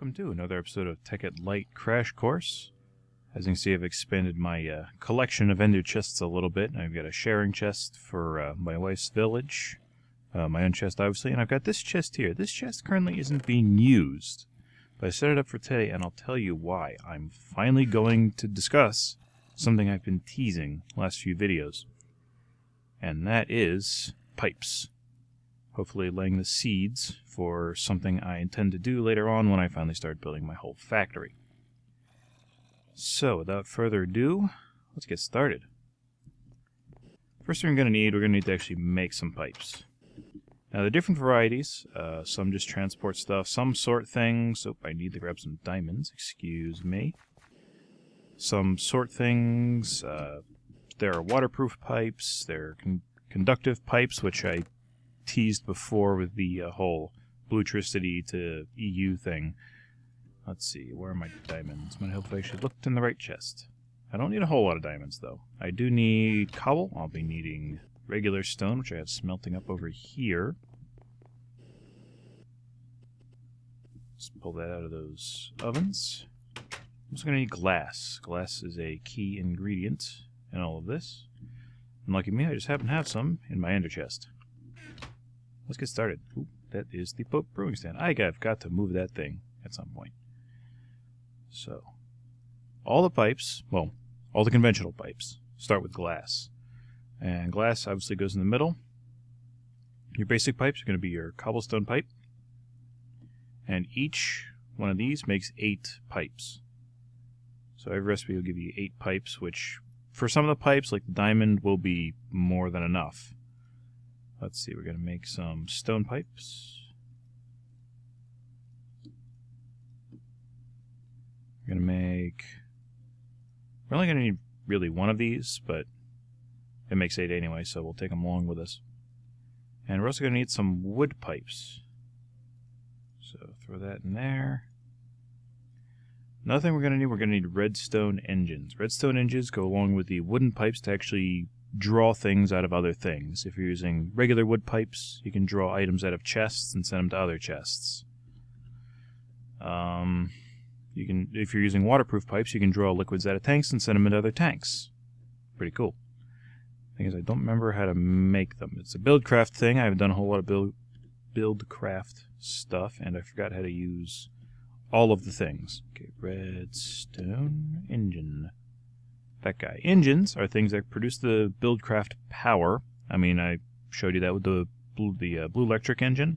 welcome to another episode of Tekkit Lite Crash Course. As you can see, I've expanded my collection of ender chests a little bit. I've got a sharing chest for my wife's village, my own chest obviously, and I've got this chest here. This chest currently isn't being used, but I set it up for today, and I'll tell you why. I'm finally going to discuss something I've been teasing the last few videos, and that is pipes. Hopefully laying the seeds for something I intend to do later on when I finally start building my whole factory. So, without further ado, let's get started. First thing we're going to need to actually make some pipes. Now, the different varieties, some just transport stuff, some sort things. Oh, I need to grab some diamonds, excuse me. Some sort things. There are waterproof pipes, there are conductive pipes, which I teased before with the whole Bluetricity to EU thing. Let's see, where are my diamonds? I hope I actually looked in the right chest. I don't need a whole lot of diamonds, though. I do need cobble. I'll be needing regular stone, which I have smelting up over here. Let's pull that out of those ovens. I'm also going to need glass. Glass is a key ingredient in all of this. And lucky me, I just happen to have some in my ender chest. Let's get started. Ooh, that is the Pope brewing stand. I've got to move that thing at some point. So, all the pipes, well, all the conventional pipes, start with glass. And glass obviously goes in the middle. Your basic pipes are going to be your cobblestone pipe. And each one of these makes 8 pipes. So every recipe will give you 8 pipes, which for some of the pipes, like the diamond, will be more than enough. Let's see, we're going to make some stone pipes. We're going to make... We're only going to need really one of these, but it makes 8 anyway, so we'll take them along with us. And we're also going to need some wood pipes. So throw that in there. Another thing we're going to need redstone engines. Redstone engines go along with the wooden pipes to actually draw things out of other things. If you're using regular wood pipes, you can draw items out of chests and send them to other chests. If you're using waterproof pipes, you can draw liquids out of tanks and send them into other tanks. Pretty cool. Thing is, I don't remember how to make them. It's a buildcraft thing. I haven't done a whole lot of buildcraft stuff, and I forgot how to use all of the things. Okay, redstone engine. That guy. Engines are things that produce the buildcraft power. I mean, I showed you that with the blue electric engine.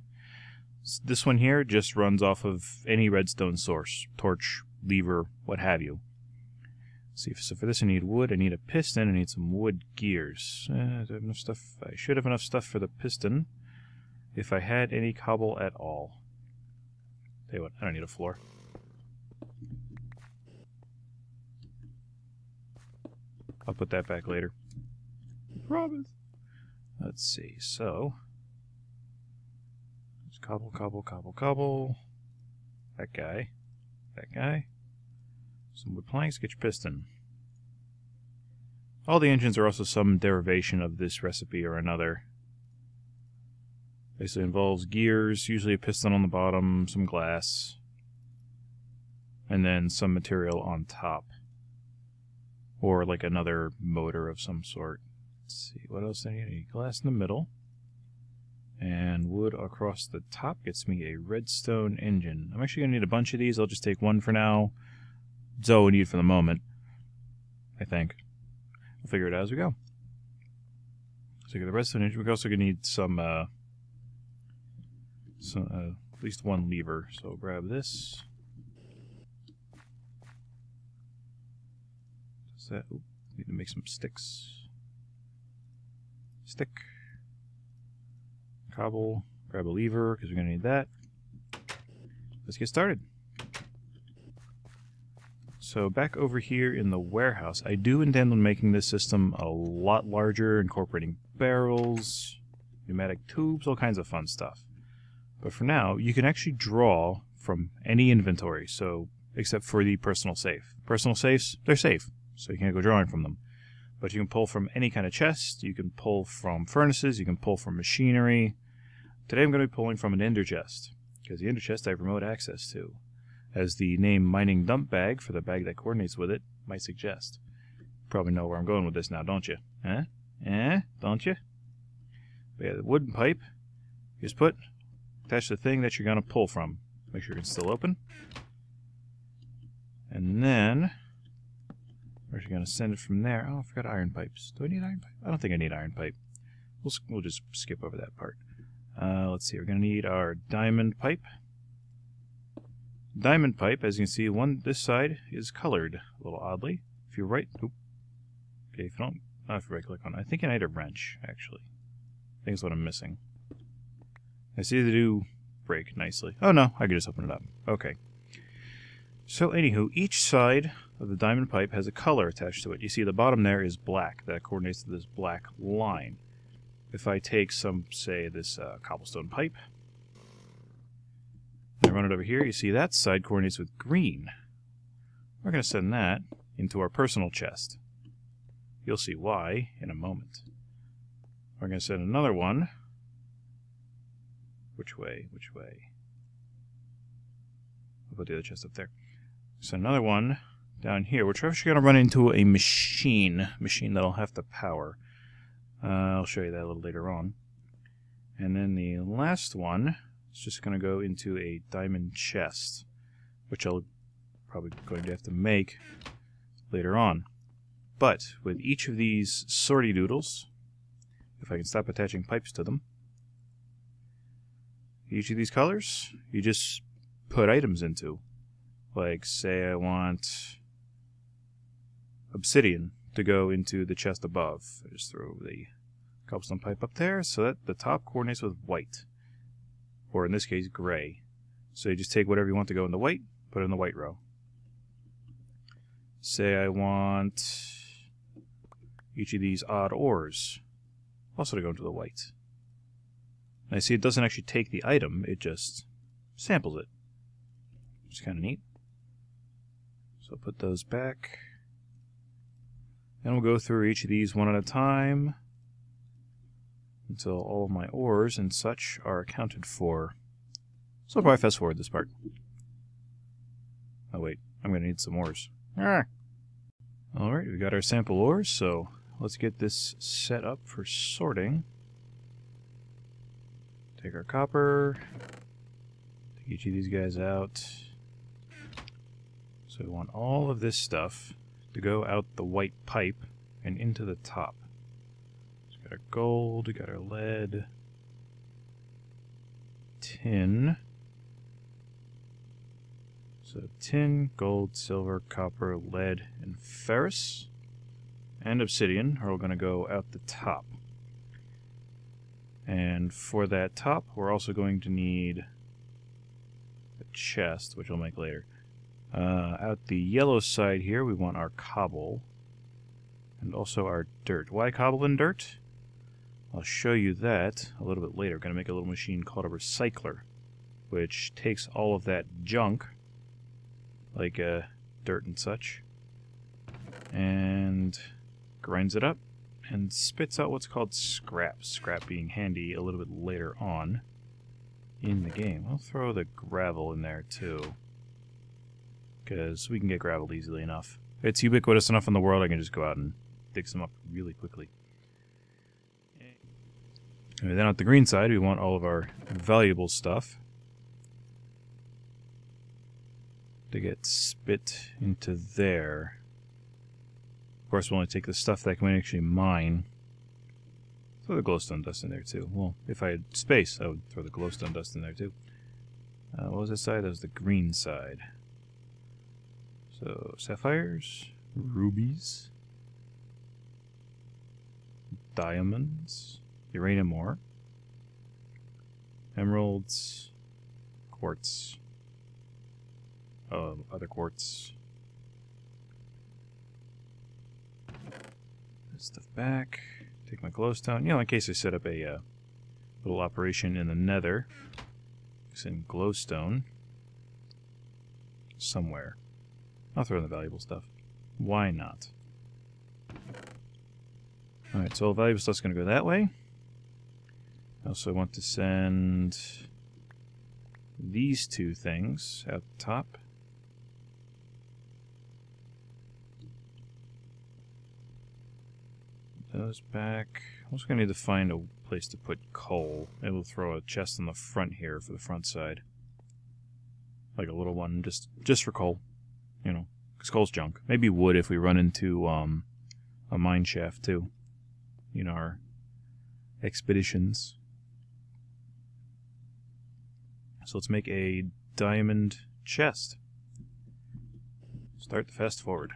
This one here just runs off of any redstone source. Torch, lever, what have you. Let's see, so for this I need wood, I need a piston, I need some wood gears. Do I have enough stuff? I should have enough stuff for the piston, if I had any cobble at all. Tell you what, I don't need a floor. I'll put that back later. Promise. Let's see, so... There's cobble, cobble, cobble, cobble. That guy. That guy. Some wood planks, get your piston. All the engines are also some derivation of this recipe or another. Basically involves gears, usually a piston on the bottom, some glass, and then some material on top. Or like another motor of some sort. Let's see, what else do I need? I need glass in the middle. And wood across the top gets me a redstone engine. I'm actually going to need a bunch of these. I'll just take one for now. That's all we need for the moment, I think. We'll figure it out as we go. So the redstone engine. We're also going to need some at least one lever. So I'll grab this. That, need to make some sticks. Stick. Cobble. Grab a lever, because we're going to need that. Let's get started. So back over here in the warehouse, I do intend on making this system a lot larger, incorporating barrels, pneumatic tubes, all kinds of fun stuff. But for now, you can actually draw from any inventory, so except for the personal safe. Personal safes, they're safe, so you can't go drawing from them. But you can pull from any kind of chest, you can pull from furnaces, you can pull from machinery. Today I'm going to be pulling from an ender chest, because the ender chest I have remote access to. as the name mining dump bag for the bag that coordinates with it might suggest. Probably know where I'm going with this now, don't you? Huh? Don't you? But yeah, the wooden pipe is attach the thing that you're going to pull from. Make sure it's still open. And then we're going to send it from there. Oh, I forgot iron pipes. Do I need iron pipe? I don't think I need iron pipe. We'll just skip over that part. Let's see. We're going to need our diamond pipe. Diamond pipe, as you can see, this side is colored a little oddly. If you right click on it, I think I need a wrench, actually. I think that's what I'm missing. I see they do break nicely. Oh no, I can just open it up. Okay. So anywho, each side of the diamond pipe has a color attached to it. You see the bottom there is black. That coordinates to this black line. If I take this cobblestone pipe, and I run it over here, you see that side coordinates with green. We're going to send that into our personal chest. You'll see why in a moment. We're going to send another one. Which way? I'll put the other chest up there. So another one down here. We're actually going to run into a machine that'll have to power. I'll show you that a little later on. And then the last one is just going to go into a diamond chest, which I'll probably going to have to make later on. But with each of these sorty doodles, if I can stop attaching pipes to them, each of these colors, you just put items into. Like, say I want obsidian to go into the chest above. I just throw the cobblestone pipe up there so that the top coordinates with white. Or in this case, gray. So you just take whatever you want to go in the white, put it in the white row. Say I want each of these odd ores also to go into the white. And I see it doesn't actually take the item, it just samples it. Which is kind of neat. So I'll put those back. And we'll go through each of these one at a time until all of my ores and such are accounted for. So I'll probably fast forward this part. Oh wait, I'm going to need some ores. Alright, we got our sample ores, so let's get this set up for sorting. Take our copper, take each of these guys out. So we want all of this stuff to go out the white pipe and into the top. So we got our gold, we got our lead, tin. So tin, gold, silver, copper, lead, and ferrous, and obsidian are all going to go out the top. And for that top, we're also going to need a chest, which we'll make later. Out the yellow side here, we want our cobble, and also our dirt. Why cobble and dirt? I'll show you that a little bit later. We're going to make a little machine called a recycler, which takes all of that junk, like dirt and such, and grinds it up and spits out what's called scrap. Scrap being handy a little bit later on in the game. I'll throw the gravel in there too, because we can get gravel easily enough. It's ubiquitous enough in the world I can just go out and dig some up really quickly. And then on the green side we want all of our valuable stuff to get spit into there. Of course, we'll only take the stuff that I can actually mine. Throw the glowstone dust in there too. Well, if I had space, I would throw the glowstone dust in there too. What was this side? That was the green side. So, sapphires, rubies, diamonds, uranium ore, emeralds, quartz, other quartz. This stuff back. Take my glowstone. You know, in case I set up a little operation in the nether. Send glowstone somewhere. I'll throw in the valuable stuff. Why not? Alright, so all valuable stuff's going to go that way. I also want to send these two things out the top. those back. I'm also going to need to find a place to put coal. Maybe we'll throw a chest on the front here for the front side. Like a little one, just for coal. You know, because coal's junk. Maybe wood if we run into a mine shaft too. In our expeditions. So let's make a diamond chest. Start the fast forward.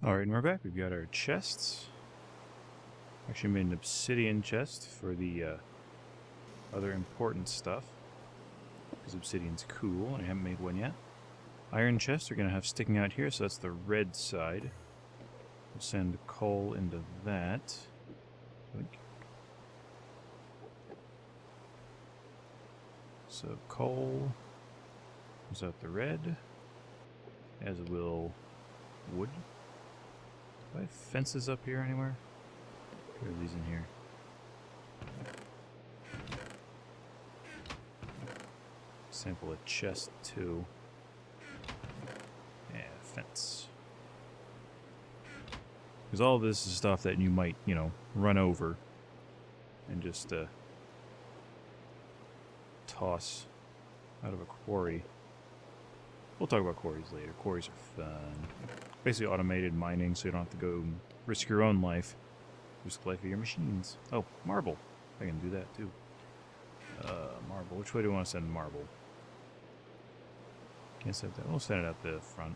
Alright, and we're back. We've got our chests. Actually made an obsidian chest for the other important stuff. Because obsidian's cool, and I haven't made one yet. Iron chests are going to have sticking out here, so that's the red side. We'll send coal into that. So coal comes out the red, as will wood. Do I have fences up here anywhere? Or are these in here? Sample a chest too. Yeah, fence. Because all of this is stuff that you might, you know, run over and just toss out of a quarry. We'll talk about quarries later. Quarries are fun. Basically automated mining, so you don't have to go and risk your own life. Risk the life of your machines. Oh, marble. I can do that too. Marble. Which way do we want to send marble? Can't send that. We'll send it out the front.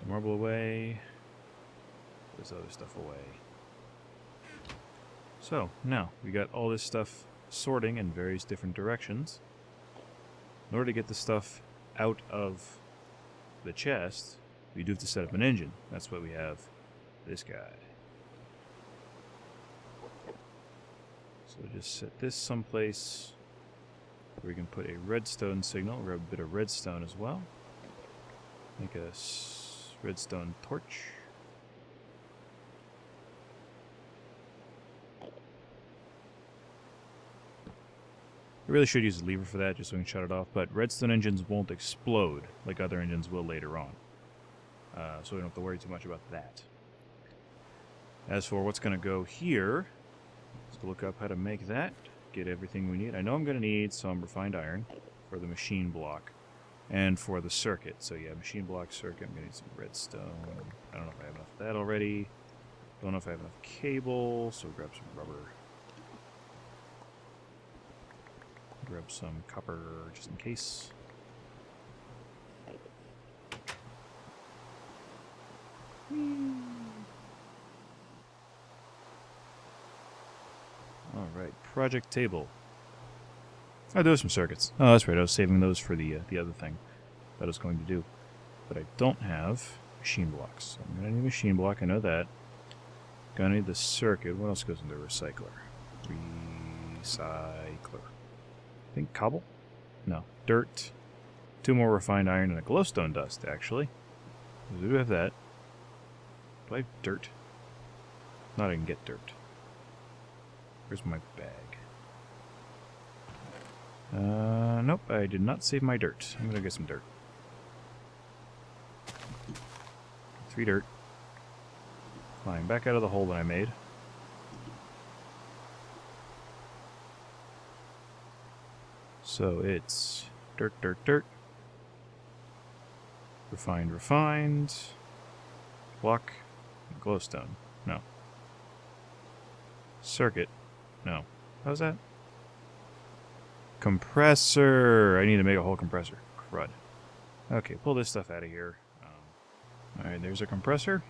Marble away. This other stuff away. So, now, we got all this stuff sorting in various different directions. In order to get the stuff out of the chest, we do have to set up an engine. That's why we have this guy. So just set this someplace where we can put a redstone signal. We'll grab a bit of redstone as well. Make a redstone torch. I really should use a lever for that just so we can shut it off, but redstone engines won't explode like other engines will later on. So we don't have to worry too much about that. As for what's going to go here, let's look up how to make that, get everything we need. I know I'm going to need some refined iron for the machine block and for the circuit. So yeah, machine block circuit, I'm going to need some redstone. I don't know if I have enough of that already. Don't know if I have enough cable, so grab some rubber. Grab some copper just in case. Alright, project table. Oh, there are some circuits. Oh, that's right, I was saving those for the other thing that I was going to do. But I don't have machine blocks. So I'm going to need a machine block, I know that. Gonna need the circuit. What else goes into a recycler? Recycler. I think cobble? No. Dirt. 2 more refined iron and a glowstone dust, actually. We do have that. Do I have dirt? Not I can get dirt. Where's my bag? Nope, I did not save my dirt. I'm gonna get some dirt. 3 dirt. Climb back out of the hole that I made. So it's dirt, dirt, dirt. Refined, refined. Block. Glowstone. No. Circuit. No. How's that? Compressor! I need to make a whole compressor. Crud. Okay, pull this stuff out of here. Alright, there's a compressor.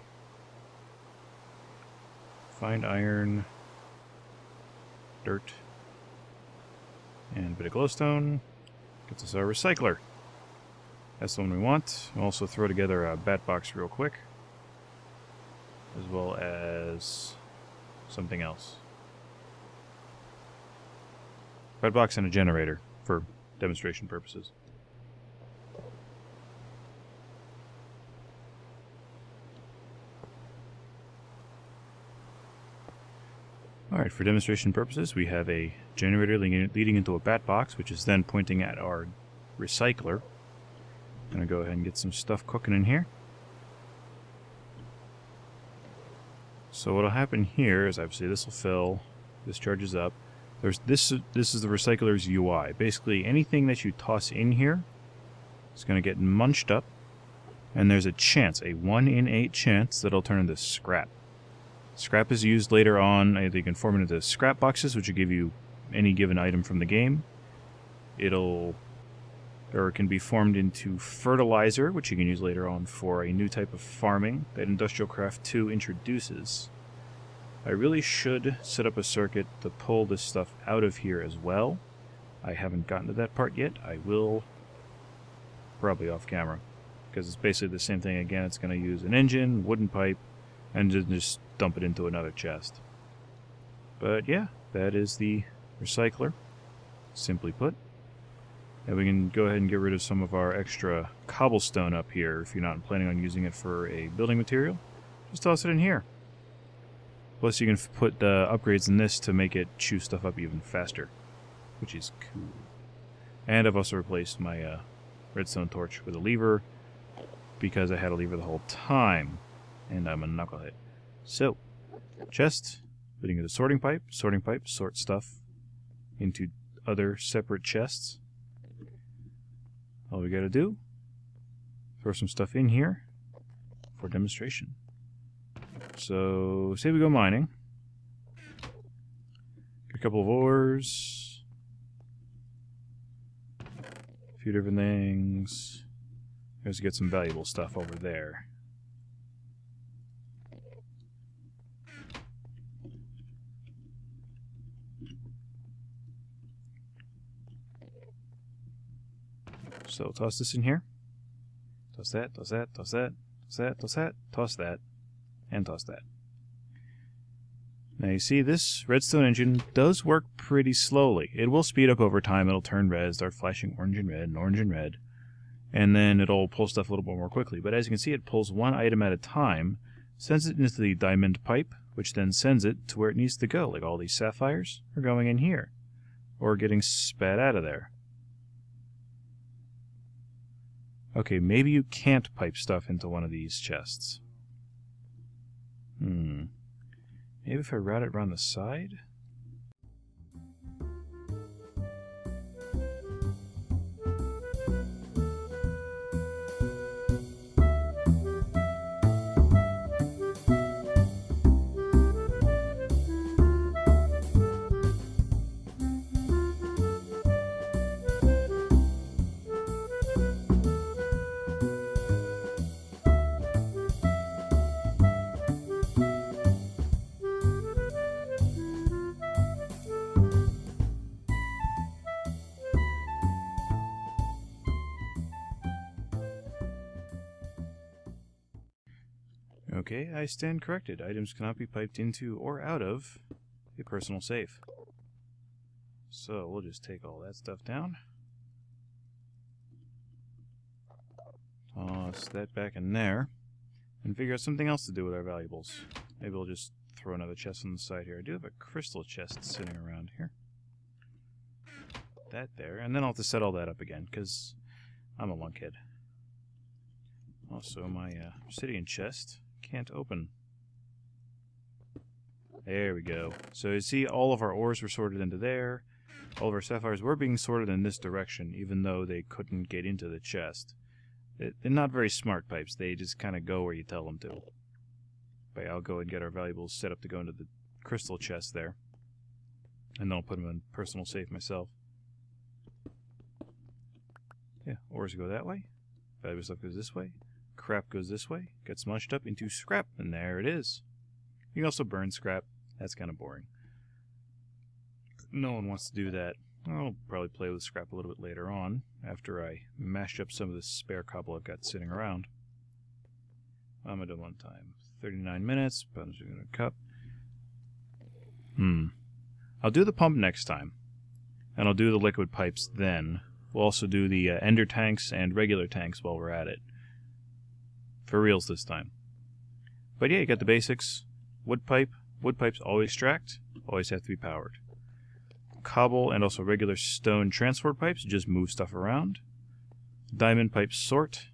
Refined iron, dirt, and a bit of glowstone. Gets us our recycler. That's the one we want. We'll also throw together a bat box real quick, as well as something else. Bat box and a generator for demonstration purposes. Alright, for demonstration purposes, we have a generator leading into a bat box, which is then pointing at our recycler. I'm going to go ahead and get some stuff cooking in here. So what will happen here is, obviously, this will fill, this charges up. This is the recycler's UI. Basically, anything that you toss in here is going to get munched up, and there's a chance, a 1 in 8 chance, that it'll turn into scrap. Scrap is used later on. Either you can form it into scrap boxes, which will give you any given item from the game. Or it can be formed into fertilizer, which you can use later on for a new type of farming that Industrial Craft 2 introduces. I really should set up a circuit to pull this stuff out of here as well. I haven't gotten to that part yet. I will, probably off camera, because it's basically the same thing again. It's going to use an engine, wooden pipe, and just dump it into another chest. But yeah, that is the recycler, simply put. And we can go ahead and get rid of some of our extra cobblestone up here if you're not planning on using it for a building material. Just toss it in here. Plus you can put upgrades in this to make it chew stuff up even faster, which is cool. And I've also replaced my redstone torch with a lever, because I had a lever the whole time, and I'm a knucklehead. So, chest, leading to the sorting pipe sort stuff into other separate chests. All we gotta do, throw some stuff in here for demonstration. So, say we go mining. Get a couple of ores. A few different things. Let's get some valuable stuff over there. So toss this in here. Toss that, toss that, toss that, toss that, toss that, toss that, and toss that. Now you see this redstone engine does work pretty slowly. It will speed up over time. It'll turn red, start flashing orange and red and orange and red. And then it'll pull stuff a little bit more quickly. But as you can see, it pulls one item at a time, sends it into the diamond pipe, which then sends it to where it needs to go. Like all these sapphires are going in here, or getting spat out of there. Okay, maybe you can't pipe stuff into one of these chests. Maybe if I route it around the side? Okay, I stand corrected. Items cannot be piped into or out of a personal safe. So we'll just take all that stuff down. Toss that back in there. And figure out something else to do with our valuables. Maybe we'll just throw another chest on the side here. I do have a crystal chest sitting around here. That there. And then I'll have to set all that up again, because I'm a lunkhead. Also, my obsidian chest can't open. There we go. So you see all of our ores were sorted into there. All of our sapphires were being sorted in this direction, even though they couldn't get into the chest. They're not very smart pipes. They just kind of go where you tell them to. But I'll go and get our valuables set up to go into the crystal chest there. And then I'll put them in personal safe myself. Yeah, ores go that way. Valuable stuff goes this way. Crap goes this way, gets munched up into scrap, and there it is. You can also burn scrap. That's kind of boring. No one wants to do that. I'll probably play with scrap a little bit later on, after I mash up some of this spare cobble I've got sitting around. I'm going to do one time. 39 minutes, buttons are going to cup. I'll do the pump next time, and I'll do the liquid pipes then. We'll also do the ender tanks and regular tanks while we're at it. For reals this time. But yeah, you got the basics. Wood pipe. Wood pipes always tracked, always have to be powered. Cobble and also regular stone transport pipes just move stuff around. Diamond pipes sort.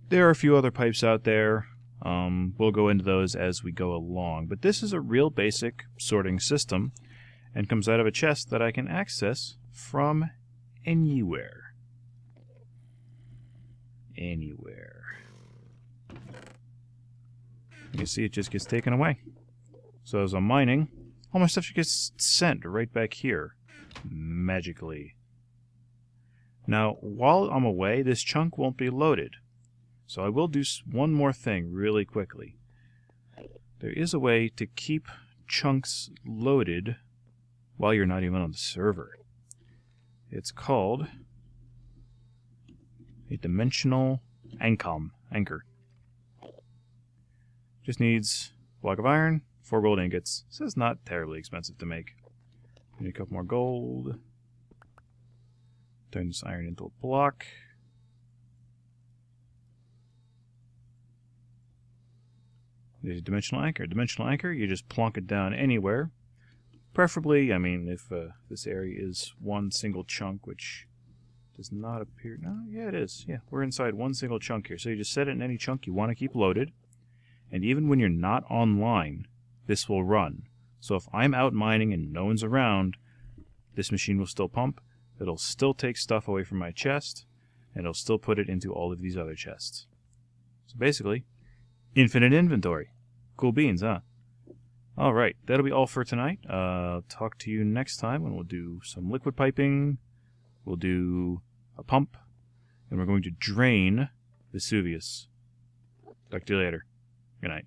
There are a few other pipes out there. We'll go into those as we go along. But this is a real basic sorting system and comes out of a chest that I can access from anywhere. Anywhere. You can see it just gets taken away. So as I'm mining, all my stuff just gets sent right back here. Magically. Now, while I'm away, this chunk won't be loaded. So I will do one more thing really quickly. There is a way to keep chunks loaded while you're not even on the server. It's called a dimensional anchor. Just needs a block of iron, 4 gold ingots. So it's not terribly expensive to make. Need a couple more gold. Turn this iron into a block. There's a dimensional anchor. Dimensional anchor, you just plonk it down anywhere. Preferably, I mean, if this area is one single chunk, which does not appear... No, yeah, it is. Yeah, we're inside one single chunk here. So you just set it in any chunk you want to keep loaded. And even when you're not online, this will run. So if I'm out mining and no one's around, this machine will still pump. It'll still take stuff away from my chest, and it'll still put it into all of these other chests. So basically, infinite inventory. Cool beans, huh? Alright, that'll be all for tonight. Talk to you next time when we'll do some liquid piping, we'll do a pump, and we're going to drain Vesuvius. Talk to you later. Good night.